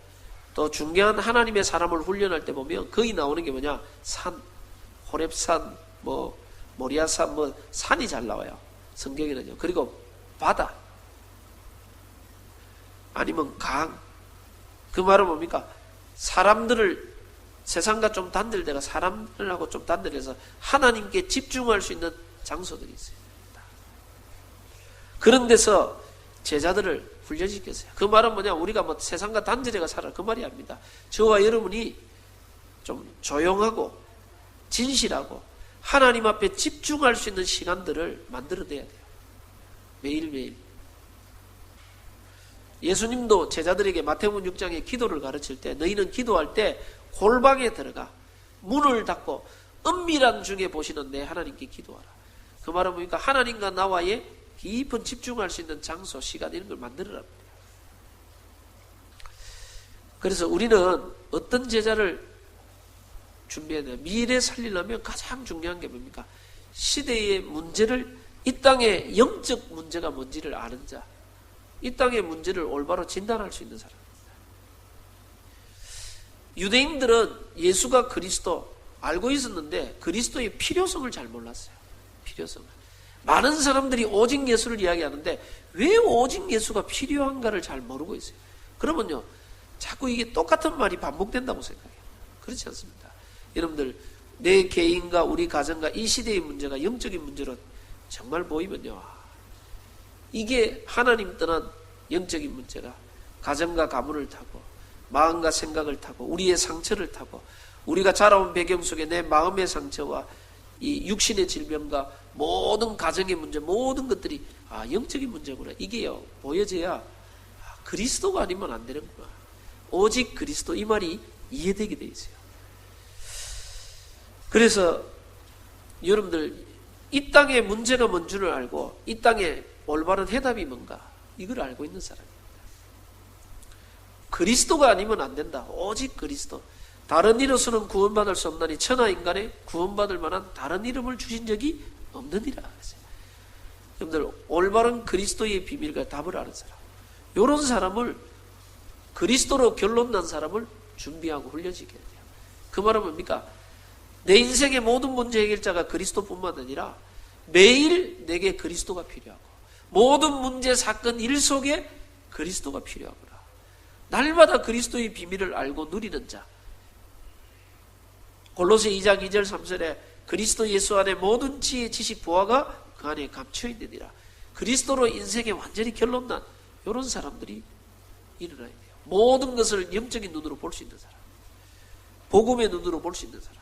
또 중요한 하나님의 사람을 훈련할 때 보면 거의 나오는 게 뭐냐? 산, 호렙산, 모리아산, 산이 잘 나와요. 성경에는요. 그리고 바다, 아니면 강. 그 말은 뭡니까? 사람들을, 세상과 좀 단절돼가 사람들하고 좀 단절해서 하나님께 집중할 수 있는 장소들이 있어요. 그런 데서 제자들을 훈련시켰어요. 그 말은 뭐냐? 우리가 세상과 단절해가 살아. 그 말이 아닙니다. 저와 여러분이 좀 조용하고 진실하고 하나님 앞에 집중할 수 있는 시간들을 만들어내야 돼요. 매일매일. 예수님도 제자들에게 마태복음 6장에 기도를 가르칠 때, 너희는 기도할 때 골방에 들어가 문을 닫고 은밀한 중에 보시는 내 하나님께 기도하라. 그 말은 뭡니까? 하나님과 나와의 깊은 집중할 수 있는 장소, 시간, 이런 걸 만들어라. 그래서 우리는 어떤 제자를 준비해야 돼요? 미래 살리려면 가장 중요한 게 뭡니까? 시대의 문제를, 이 땅의 영적 문제가 뭔지를 아는 자, 이 땅의 문제를 올바로 진단할 수 있는 사람입니다. 유대인들은 예수가 그리스도 알고 있었는데 그리스도의 필요성을 잘 몰랐어요. 필요성을. 많은 사람들이 오직 예수를 이야기하는데 왜 오직 예수가 필요한가를 잘 모르고 있어요. 그러면요, 자꾸 이게 똑같은 말이 반복된다고 생각해요. 그렇지 않습니다. 여러분들, 내 개인과 우리 가정과 이 시대의 문제가 영적인 문제로 정말 보이면요, 이게 하나님 떠난 영적인 문제가 가정과 가문을 타고 마음과 생각을 타고 우리의 상처를 타고 우리가 자라온 배경 속에 내 마음의 상처와 이 육신의 질병과 모든 가정의 문제, 모든 것들이 영적인 문제구나, 이게요 보여져야 그리스도가 아니면 안 되는구나, 오직 그리스도, 이 말이 이해되게 돼 있어요. 그래서 여러분들, 이 땅의 문제가 뭔 줄을 알고 이 땅의 올바른 해답이 뭔가, 이걸 알고 있는 사람입니다. 그리스도가 아니면 안 된다. 오직 그리스도. 다른 이로서는 구원받을 수 없나니 천하 인간에 구원받을 만한 다른 이름을 주신 적이 없느니라 그랬어요. 여러분들, 올바른 그리스도의 비밀과 답을 아는 사람, 이런 사람을, 그리스도로 결론 난 사람을 준비하고 훈련시켜야 돼요. 그 말은 뭡니까? 내 인생의 모든 문제 해결자가 그리스도뿐만 아니라 매일 내게 그리스도가 필요하고 모든 문제, 사건, 일 속에 그리스도가 필요하구나. 날마다 그리스도의 비밀을 알고 누리는 자. 골로새 2장 2절 3절에 그리스도 예수 안에 모든 지혜, 지식, 보화가 그 안에 감춰 있느니라. 그리스도로 인생에 완전히 결론난 이런 사람들이 일어나야 돼요. 모든 것을 영적인 눈으로 볼 수 있는 사람, 복음의 눈으로 볼 수 있는 사람,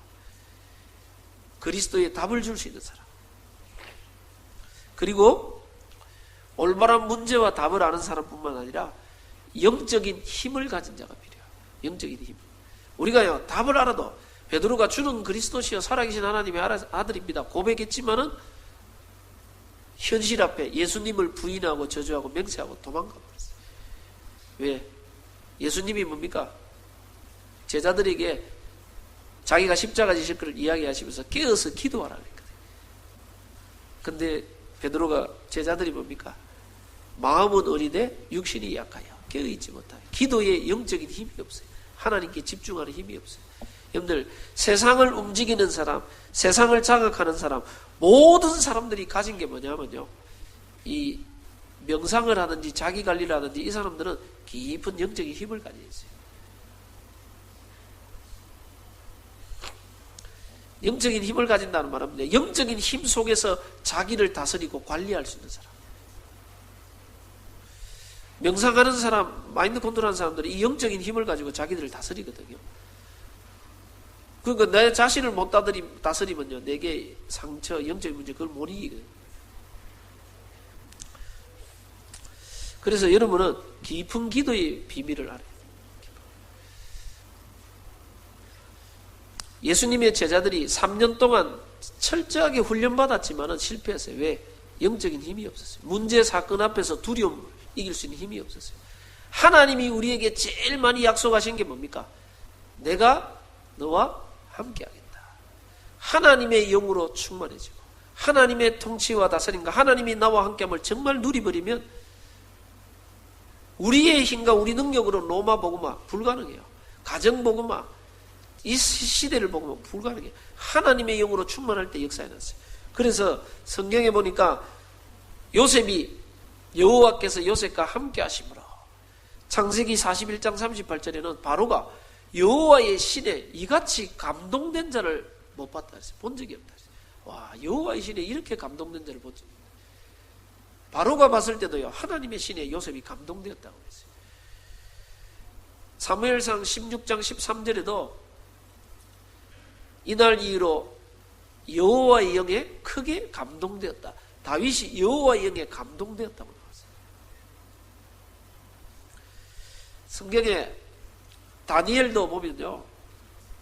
그리스도의 답을 줄 수 있는 사람, 그리고 올바른 문제와 답을 아는 사람뿐만 아니라 영적인 힘을 가진 자가 필요해요. 영적인 힘. 우리가요, 답을 알아도 베드로가 주는 그리스도시여 살아계신 하나님의 아들입니다 고백했지만은 현실 앞에 예수님을 부인하고 저주하고 맹세하고 도망가 버렸어요. 왜? 예수님이 뭡니까? 제자들에게 자기가 십자가 지실 것을 이야기하시면서 깨어서 기도하라 그랬거든요. 근데 베드로가, 제자들이 뭡니까? 마음은 어리되 육신이 약하여 깨어있지 못하여, 기도에 영적인 힘이 없어요. 하나님께 집중하는 힘이 없어요. 여러분들, 세상을 움직이는 사람, 세상을 장악하는 사람, 모든 사람들이 가진 게 뭐냐면요, 이 명상을 하든지 자기 관리를 하든지 이 사람들은 깊은 영적인 힘을 가지고 있어요. 영적인 힘을 가진다는 말은 영적인 힘 속에서 자기를 다스리고 관리할 수 있는 사람. 명상하는 사람, 마인드 컨트롤하는 사람들이 이 영적인 힘을 가지고 자기들을 다스리거든요. 그러니까 내 자신을 못 다스리면요, 내게 상처, 영적인 문제, 그걸 못 이기거든요. 그래서 여러분은 깊은 기도의 비밀을 알아요. 예수님의 제자들이 3년 동안 철저하게 훈련받았지만 실패했어요. 왜? 영적인 힘이 없었어요. 문제, 사건 앞에서 두려움을 이길 수 있는 힘이 없었어요. 하나님이 우리에게 제일 많이 약속하신 게 뭡니까? 내가 너와 함께 하겠다. 하나님의 영으로 충만해지고 하나님의 통치와 다스림과 하나님이 나와 함께함을 정말 누리버리면 우리의 힘과 우리 능력으로 로마 복음화 불가능해요. 가정 복음화, 이 시대를 복음화 불가능해요. 하나님의 영으로 충만할 때 역사해 놨어요. 그래서 성경에 보니까 요셉이 여호와께서 요셉과 함께 하심으로 창세기 41장 38절에는 바로가 여호와의 신에 이같이 감동된 자를 못 봤다 그랬어요. 본 적이 없다 그랬어요. 와, 여호와의 신에 이렇게 감동된 자를 본 적이 없다. 바로가 봤을 때도요, 하나님의 신에 요셉이 감동되었다고 그랬어요. 사무엘상 16장 13절에도 이날 이후로 여호와의 영에 크게 감동되었다. 다윗이 여호와의 영에 감동되었다고 나왔어요. 성경에 다니엘도 보면요,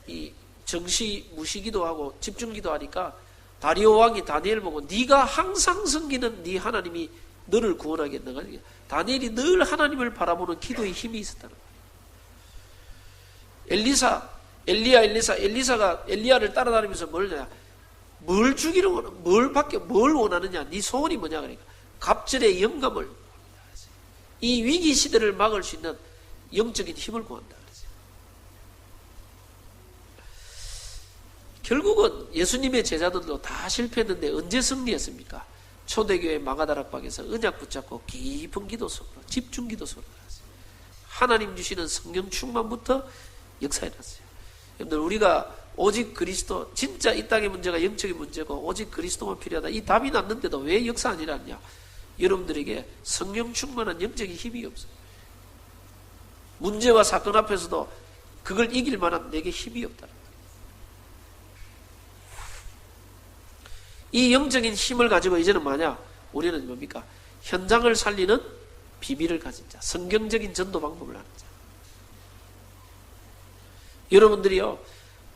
이 정시 무시기도 하고 집중기도 하니까 다리오 왕이 다니엘 보고 네가 항상 섬기는 네 하나님이 너를 구원하겠는가. 다니엘이 늘 하나님을 바라보는 기도의 힘이 있었다는 거예요. 엘리사가 엘리야를 따라다니면서 뭘 주기로 원하냐, 뭘 원하느냐, 네 소원이 뭐냐. 그러니까 갑절의 영감을, 이 위기 시대를 막을 수 있는 영적인 힘을 구한다 그랬어요. 결국은 예수님의 제자들도 다 실패했는데 언제 승리했습니까? 초대교회 마가다락방에서 언약 붙잡고 깊은 기도 속으로, 집중 기도 속으로 들어갔어요. 하나님 주시는 성령 충만부터 역사해 놨어요. 여러분들, 우리가 오직 그리스도, 진짜 이 땅의 문제가 영적인 문제고 오직 그리스도만 필요하다, 이 답이 났는데도 왜 역사 안 일어났냐? 여러분들에게 성령 충만한 영적인 힘이 없어요. 문제와 사건 앞에서도 그걸 이길 만한 내게 힘이 없다는 거예요. 이 영적인 힘을 가지고 이제는 뭐냐? 우리는 뭡니까? 현장을 살리는 비밀을 가진 자, 성경적인 전도 방법을 하는 자. 여러분들이요,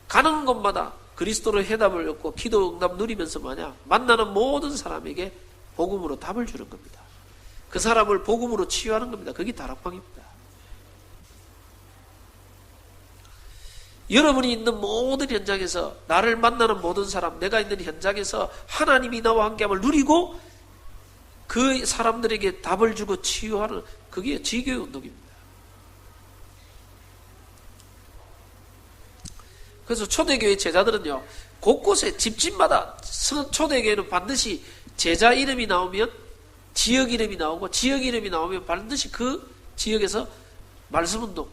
가는 곳마다 그리스도로 해답을 얻고 기도 응답 누리면서 뭐냐? 만나는 모든 사람에게 복음으로 답을 주는 겁니다. 그 사람을 복음으로 치유하는 겁니다. 그게 다락방입니다. 여러분이 있는 모든 현장에서, 나를 만나는 모든 사람, 내가 있는 현장에서 하나님이 나와 함께함을 누리고 그 사람들에게 답을 주고 치유하는, 그게 지교의 운동입니다. 그래서 초대교회 제자들은요, 곳곳에 집집마다, 초대교회는 반드시 제자 이름이 나오면 지역 이름이 나오고, 지역 이름이 나오면 반드시 그 지역에서 말씀운동,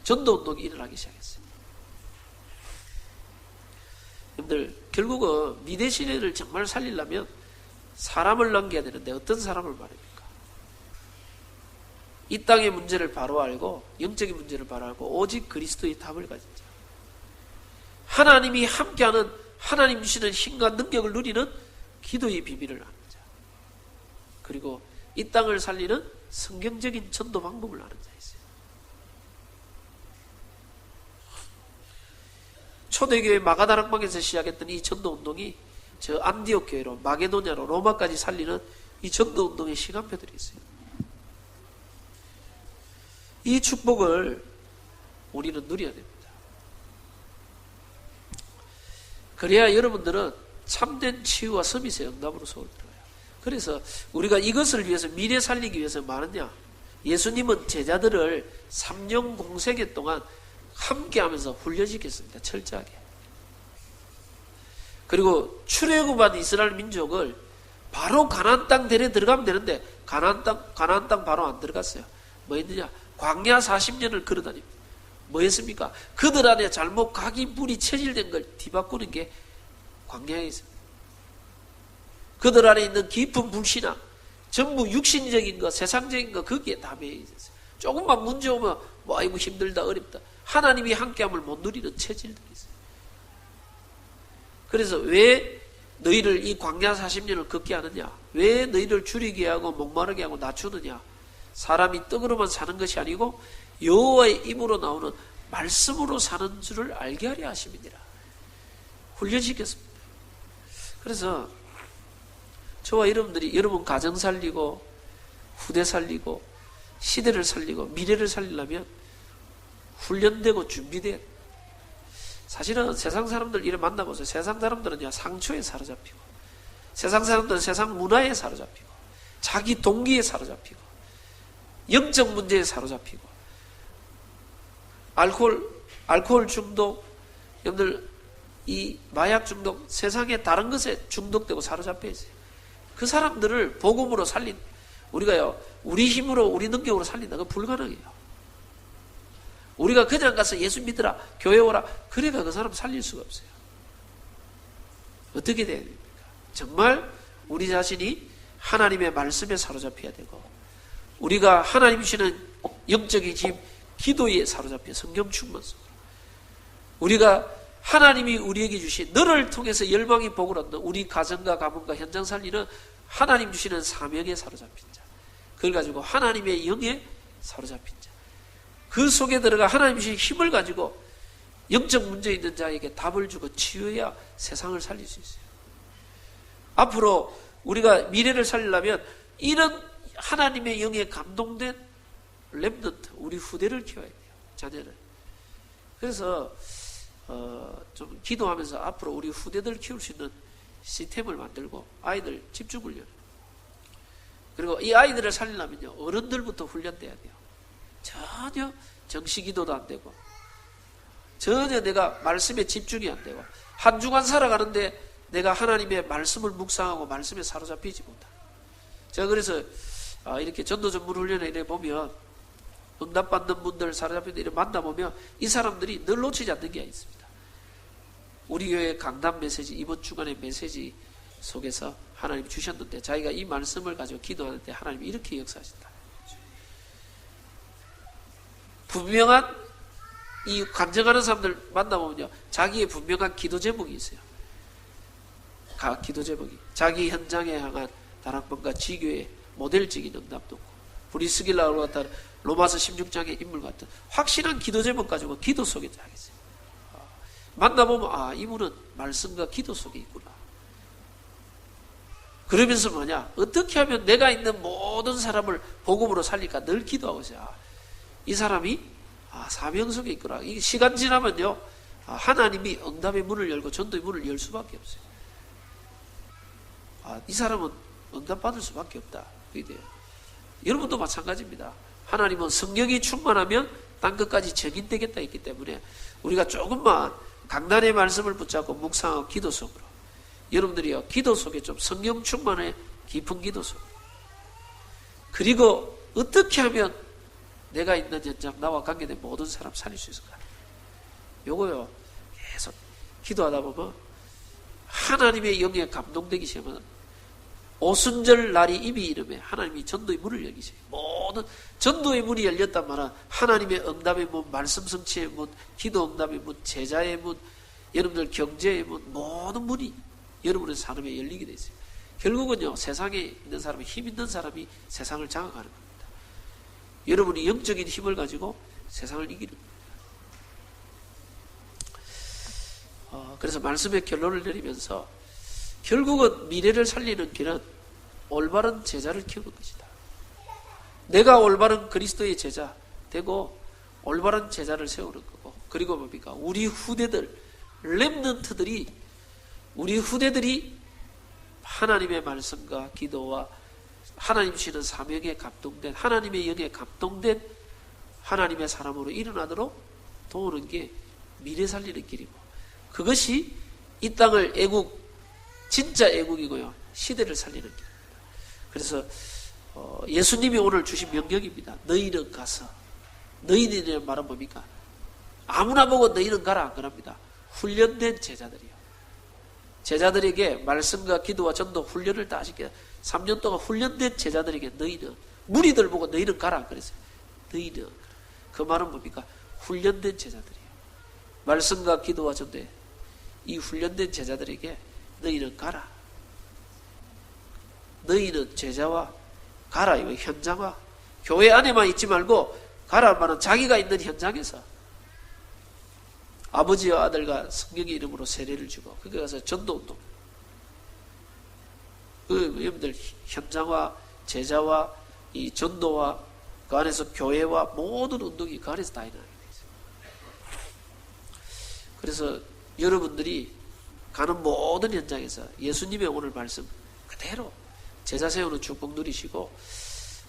전도운동이 일어나기 시작했어요. 여러분들, 결국은 미래 시대를 정말 살리려면 사람을 남겨야 되는데 어떤 사람을 말합니까? 이 땅의 문제를 바로 알고, 영적인 문제를 바로 알고 오직 그리스도의 답을 가진 자, 하나님이 함께하는, 하나님 주시는 힘과 능력을 누리는 기도의 비밀을 아는 자, 그리고 이 땅을 살리는 성경적인 전도 방법을 아는 자 있어요. 초대교회 마가다락방에서 시작했던 이 전도운동이 저 안디옥 교회로, 마게도냐로, 로마까지 살리는 이 전도운동의 시간표들이 있어요. 이 축복을 우리는 누려야 됩니다. 그래야 여러분들은 참된 치유와 서밋의 응답으로 속을 들어가요. 그래서 우리가 이것을 위해서, 미래 살리기 위해서 뭐하느냐? 예수님은 제자들을 3년 공생애 동안 함께하면서 훈련시켰습니다. 철저하게. 그리고 출애굽한 이스라엘 민족을 바로 가나안 땅 데려 들어가면 되는데 가나안 땅 바로 안 들어갔어요. 뭐 했느냐? 광야 40년을 걸어다닙니다. 뭐 했습니까? 그들 안에 잘못 각인 불이 체질된 걸 뒤바꾸는 게 광야에 있습니다. 그들 안에 있는 깊은 불신앙, 전부 육신적인 거, 세상적인 거, 거기에 다 매여 있었어요. 조금만 문제 오면 뭐 아이고 힘들다, 어렵다, 하나님이 함께함을 못 누리는 체질들이 있어요. 그래서 왜 너희를 이 광야 40년을 걷게 하느냐? 왜 너희를 줄이게 하고 목마르게 하고 낮추느냐? 사람이 떡으로만 사는 것이 아니고 여호와의 입으로 나오는 말씀으로 사는 줄을 알게 하려 하심이니라. 훈련시켰습니다. 그래서 저와 여러분들이, 여러분 가정 살리고 후대 살리고 시대를 살리고 미래를 살리려면 훈련되고 준비돼야 돼요. 사실은 세상 사람들 이래 만나보세요. 세상 사람들은요, 상처에 사로잡히고, 세상 사람들은 세상 문화에 사로잡히고, 자기 동기에 사로잡히고, 영적 문제에 사로잡히고, 알코올 중독, 여러분들 이 마약 중독, 세상의 다른 것에 중독되고 사로잡혀 있어요. 그 사람들을 복음으로 우리가요, 우리 힘으로, 우리 능력으로 살린다. 그건 불가능해요. 우리가 그냥 가서 예수 믿으라, 교회 오라, 그래가 그 사람 살릴 수가 없어요. 어떻게 돼야 됩니까? 정말 우리 자신이 하나님의 말씀에 사로잡혀야 되고, 우리가 하나님 주시는 영적인 힘, 기도에 사로잡혀 성경 충만 속으로, 우리가 하나님이 우리에게 주신 너를 통해서 열방이 복을 얻는 우리 가정과 가문과 현장 살리는 하나님 주시는 사명에 사로잡힌 자, 그걸 가지고 하나님의 영에 사로잡힌 자, 그 속에 들어가 하나님 주신 힘을 가지고 영적 문제 있는 자에게 답을 주고 치유해야 세상을 살릴 수 있어요. 앞으로 우리가 미래를 살리려면 이런 하나님의 영에 감동된 렘넌트, 우리 후대를 키워야 돼요. 자녀를. 그래서 좀 기도하면서 앞으로 우리 후대들 키울 수 있는 시스템을 만들고 아이들 집중 훈련, 그리고 이 아이들을 살리려면요, 어른들부터 훈련돼야 돼요. 전혀 정시기도도 안 되고, 전혀 내가 말씀에 집중이 안 되고, 한 주간 살아가는데 내가 하나님의 말씀을 묵상하고 말씀에 사로잡히지 못하. 제가 그래서 이렇게 전도 전문 훈련에 이렇게 보면 응답받는 분들 사로잡힌 데 만나보면 이 사람들이 늘 놓치지 않는 게 있습니다. 우리 교회 강단 메시지, 이번 주간의 메시지 속에서 하나님 주셨는데 자기가 이 말씀을 가지고 기도하는데 하나님이 이렇게 역사하신다. 분명한 이 간증하는 사람들 만나보면요, 자기의 분명한 기도 제목이 있어요. 기도 제목이 자기 현장에 향한 다락방과 지교의 모델적인 응답도 없고, 브리스길라로 같은 로마서 16장의 인물 같은 확실한 기도 제목 가지고 기도 속에 다 있어요. 만나보면 이분은 말씀과 기도 속에 있구나. 그러면서 어떻게 하면 내가 있는 모든 사람을 복음으로 살릴까 늘 기도하고 있어요. 이 사람이 사명 속에 있구나. 이 시간 지나면요, 하나님이 응답의 문을 열고 전도의 문을 열 수밖에 없어요. 이 사람은 응답 받을 수밖에 없다. 그게 돼요. 여러분도 마찬가지입니다. 하나님은 성령이 충만하면 땅 끝까지 증인되겠다 했기 때문에 우리가 조금만 강단의 말씀을 붙잡고 묵상하고 기도 속으로, 여러분들이요, 기도 속에 좀 성령 충만의 깊은 기도 속으로, 그리고 어떻게 하면 내가 있는 현장, 나와 관계된 모든 사람 살릴 수 있을까? 요거요, 계속 기도하다 보면 하나님의 영에 감동되기 시작하면 오순절 날이 이미 이름에 하나님이 전도의 문을 열기시죠. 모든 전도의 문이 열렸단 말은 하나님의 응답의 문, 말씀 성취의 문, 기도 응답의 문, 제자의 문, 여러분들 경제의 문, 모든 문이 여러분의 삶에 열리게 돼 있어요. 결국은요, 세상에 있는 사람이, 힘 있는 사람이 세상을 장악하는 겁니다. 여러분이 영적인 힘을 가지고 세상을 이기는 겁니다. 그래서 말씀의 결론을 내리면서 결국은 미래를 살리는 길은 올바른 제자를 키우는 것이다. 내가 올바른 그리스도의 제자 되고 올바른 제자를 세우는 거고, 그리고 뭡니까? 우리 후대들, 렘넌트들이, 우리 후대들이 하나님의 말씀과 기도와 하나님 주시는 사명에 감동된, 하나님의 영에 감동된 하나님의 사람으로 일어나도록 도우는 게 미래 살리는 길이고, 그것이 이 땅을 진짜 애국이고요, 시대를 살리는 길입니다. 그래서 예수님이 오늘 주신 명령입니다. 너희는 가서, 너희들이라는 말은 뭡니까? 아무나 보고 너희는 가라 안 그럽니다. 훈련된 제자들이요, 제자들에게 말씀과 기도와 전도 훈련을 다 하시게 3년 동안 훈련된 제자들에게 너희는, 무리들 보고 너희는 가라 안 그랬어요. 너희는, 그 말은 뭡니까? 훈련된 제자들이요, 말씀과 기도와 전도에 이 훈련된 제자들에게 너희는 가라. 너희는 제자와 가라. 이거 현장화. 교회 안에만 있지 말고 가라 말은 자기가 있는 현장에서 아버지와 아들과 성령의 이름으로 세례를 주고 거기 가서 전도운동. 여러분들 현장화, 제자와 이 전도와 그 안에서 교회와 모든 운동이 그 안에서 다 일어나게 되어 있어요. 그래서 여러분들이 가는 모든 현장에서 예수님의 오늘 말씀 그대로 제자 세우는 축복 누리시고,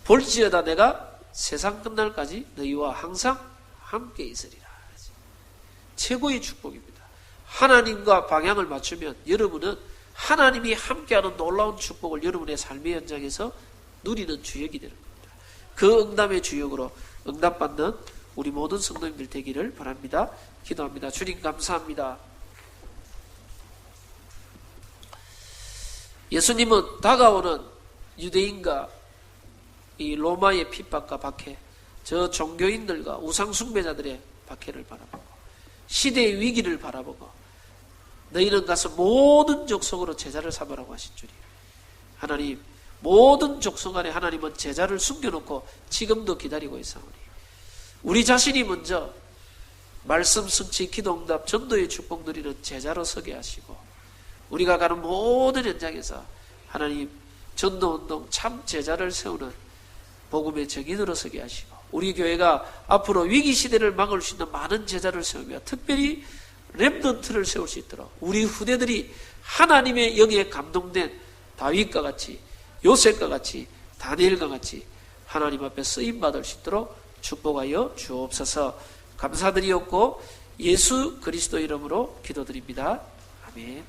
볼지어다 내가 세상 끝날까지 너희와 항상 함께 있으리라. 최고의 축복입니다. 하나님과 방향을 맞추면 여러분은 하나님이 함께하는 놀라운 축복을 여러분의 삶의 현장에서 누리는 주역이 되는 겁니다. 그 응답의 주역으로 응답받는 우리 모든 성도님들 되기를 바랍니다. 기도합니다. 주님 감사합니다. 예수님은 다가오는 유대인과 이 로마의 핍박과 박해, 저 종교인들과 우상숭배자들의 박해를 바라보고 시대의 위기를 바라보고 너희는 가서 모든 족속으로 제자를 삼으라고 하신 주님, 하나님 모든 족속 안에 하나님은 제자를 숨겨놓고 지금도 기다리고 있사오니 우리 자신이 먼저 말씀 성취 기도응답 전도의 축복 누리는 제자로 서게 하시고, 우리가 가는 모든 현장에서 하나님 전도운동 참 제자를 세우는 복음의 증인으로 서게 하시고, 우리 교회가 앞으로 위기시대를 막을 수 있는 많은 제자를 세우며 특별히 렘넌트를 세울 수 있도록 우리 후대들이 하나님의 영에 감동된 다윗과 같이, 요셉과 같이, 다니엘과 같이 하나님 앞에 쓰임받을 수 있도록 축복하여 주옵소서. 감사드리옵고 예수 그리스도 이름으로 기도드립니다. 아멘.